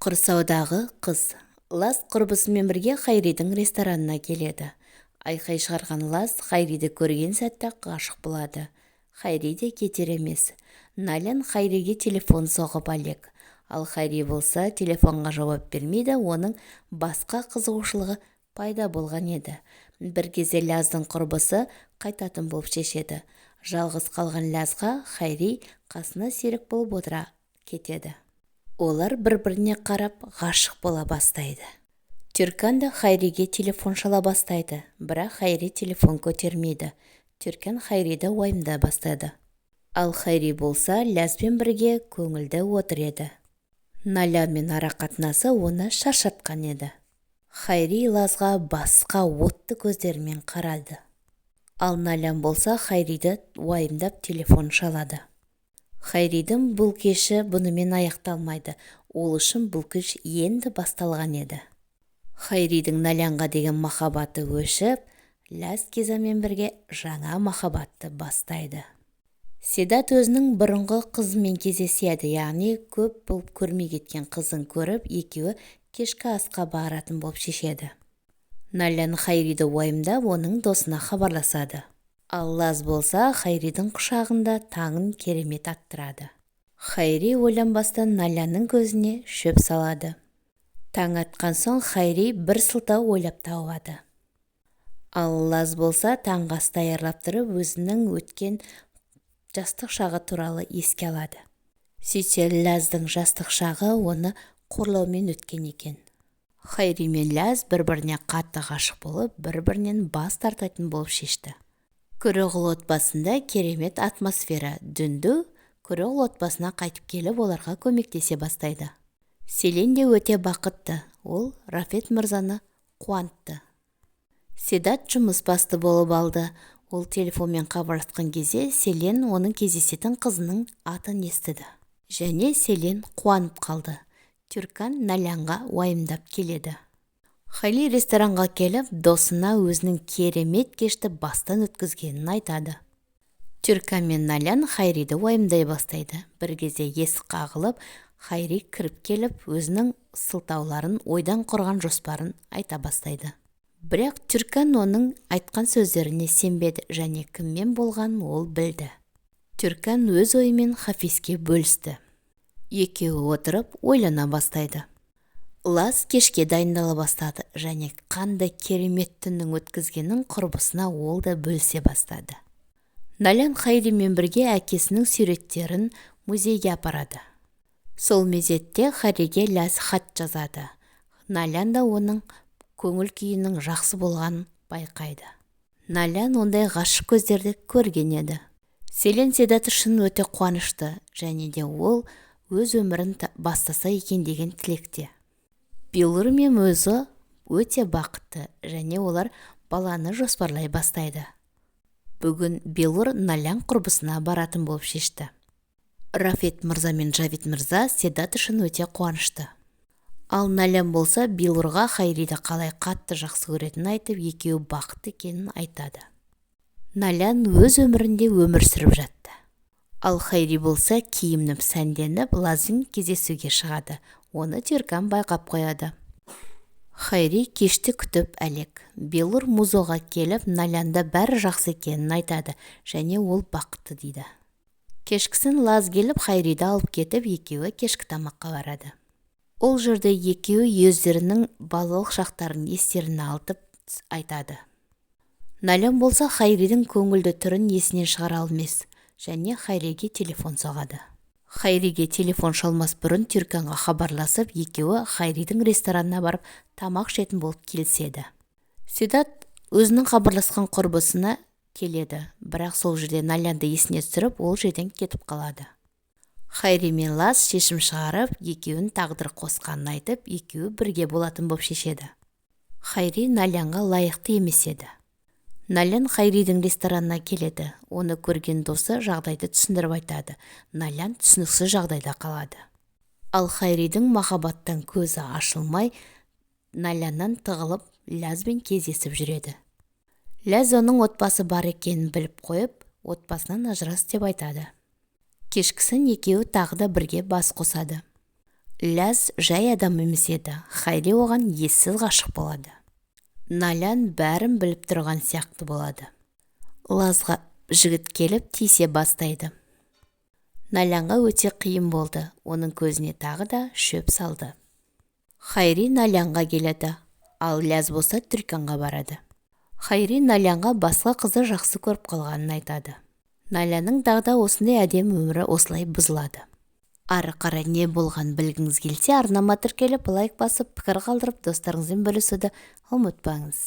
Құрсаудағы қыз. Лаз құрбысымен бірге Хайридің ресторанына келеді. Айқай шығарған Лаз Хайриді көрген сәтте ғашық болады. Хайри де кетер емес. Налян Хайриге телефон соғып әлек. Ал Хайри болса телефонға жауап бермейді, оның басқа қызығушылығы пайда болған еді. Бір кезде Лаздың құрбысы қайтатын болып шешеді. Жалғыз қалған Лазға Хайри қасына серік болып отыра кетеді. Олар бір-біріне қарап ғашық бола бастайды. Түркан да Хайриге телефон шала бастайды, бірақ Хайри телефон көтермейді. Түркан Хайриді уайымдай бастады. Ал Хайри болса Лазбен бірге көңілді отыр еді. Налянмен арақатынасы оны шаршатқан еді. Хайри Лазға басқа отты көздерімен қарады. Ал Налян болса Хайриді уайымдап телефон шалады. Хайридің бұл кеші бұнымен аяқталмайды. Ол үшін бұл кеш енді басталған еді. Хайридің Налянға деген махаббаты өшіп, Лаз Кезамен бірге жаңа махаббатты бастайды. Седат өзінің бұрынғы қызымен кездеседі, яғни көп болып көрмей кеткен қызын көріп, екеуі кешкі асқа баратын болып шешеді. Налян Хайриді уайымдап, оның досына хабарласады. Ал Лаз болса Хайридің құшағында таңын керемет аттырады. Хайри ойланбастан Налянның көзіне шөп салады. Таң атқан соң Хайри бір сылтау ойлап тауады. Ал Лаз болса таңғы ас даярлап тұрып, өзінің өткен жастық шағы туралы еске алады. Сөйтсе Лаздың жастық шағы оны қорлаумен өткен екен. Хайри мен Лаз бір-біріне қатты ғашық болып, бір-бірінен бас тартатын болып шешті. Көреғұл отбасында керемет атмосфера. Дүнді Көреғұл отбасына қайтып келіп, оларға көмектесе бастайды. Селен де өте бақытты. Ол Рафет мырзаны қуантты. Седат жұмыс басты болып алды. Ол телефонмен хабарласқан кезде Селен оның кездесетін қызының атын естіді. Және Селен қуанып қалды. Түркан Налянға уайымдап келеді. Хайри ресторанға келіп, досына өзінің керемет кешті бастан өткізгенін айтады. Түркан мен Налян Хайриді уайымдай бастайды. Бір кезде есік қағылып, Хайри кіріп келіп, өзінің сылтауларын, ойдан құрған жоспарын айта бастайды. Бірақ Түркан оның айтқан сөздеріне сенбеді, және кіммен болғанын ол білді. Түркан өз ойымен Хафизге бөлісті. Екеуі отырып ойлана бастайды. Лаз кешке дайындала бастады, және қандай керемет түннің өткізгенін құрбысына ол да бөлісе бастады. Налян Хайримен бірге әкесінің суреттерін музейге апарады. Сол мезетте Хайриге Лаз хат жазады. Налян да оның көңіл күйінің жақсы болғанын байқайды. Налян ондай ғашық көздерді көрген еді. Селен Седат үшін өте қуанышты, және де ол өз өмірін бастаса екен деген тілекте. Билур мен өзі өте бақытты, және олар баланы жоспарлай бастайды. Бүгін Билур Налян құрбысына баратын болып шешті. Рафет мырза мен Жавид мырза Седат үшін өте қуанышты. Ал Налян болса Билурға Хайриді қалай қатты жақсы көретінін айтып, екеуі бақытты екенін айтады. Налян өз өмірінде өмір сүріп жатты. Ал Хайри болса киініп сәнденіп Лазбен кездесуге шығады. Оны Түркан байқап қояды. Хайри кешті күтіп әлек. Билур музоға келіп, Налянда бәрі жақсы екенін айтады, және ол бақытты дейді. Кешкісін Лаз келіп, Хайриді алып кетіп, екеуі кешкі тамаққа барады. Ол жерде екеуі өздерінің балалық шақтарын естеріне алып айтады. Налян болса Хайридің көңілді түрін есінен шығара алмас, және Хайриге телефон соғады. Хайриге телефон шалмас бұрын Түрканға хабарласып, екеуі Хайридің ресторанына барып тамақ ішетін болып келіседі. Седат өзінің хабарласқан құрбысына келеді, бірақ сол жерде Налянды есіне түсіріп, ол жерден кетіп қалады. Хайри мен Лаз шешім шығарып, екеуін тағдыр қосқанын айтып, екеуі бірге болатын болып шешеді. Хайри Налянға лайықты емес еді. Налян Хайридің ресторанына келеді. Оны көрген досы жағдайды түсіндіріп айтады. Налян түсініксіз жағдайда қалады. Ал Хайридің махаббаттан көзі ашылмай, Наляннан тығылып, Лазбен кездесіп жүреді. Лаз оның отбасы бар екенін біліп қойып, отбасынан ажырас деп айтады. Кешкісін екеуі тағы да бірге бас қосады. Ләз жай адам емес еді. Хайри оған ессіз ғашық болады. Налян бәрін біліп тұрған сияқты болады. Лазға жігіт келіп тисе бастайды. Налянға өте қиын болды. Оның көзіне тағы да шөп салды. Хайри Налянға келеді, ал Ләз болса Түрканға барады. Хайри Налянға басқа қызы жақсы көріп қалғанын айтады. Налянның дағда осындай әдемі өмірі осылай бұзылады. Ары қарай не болған білгіңіз келсе, арнама тіркеліп лайк басып пікір қалдырып достарыңызбен бөлісуді ұмытпаңыз.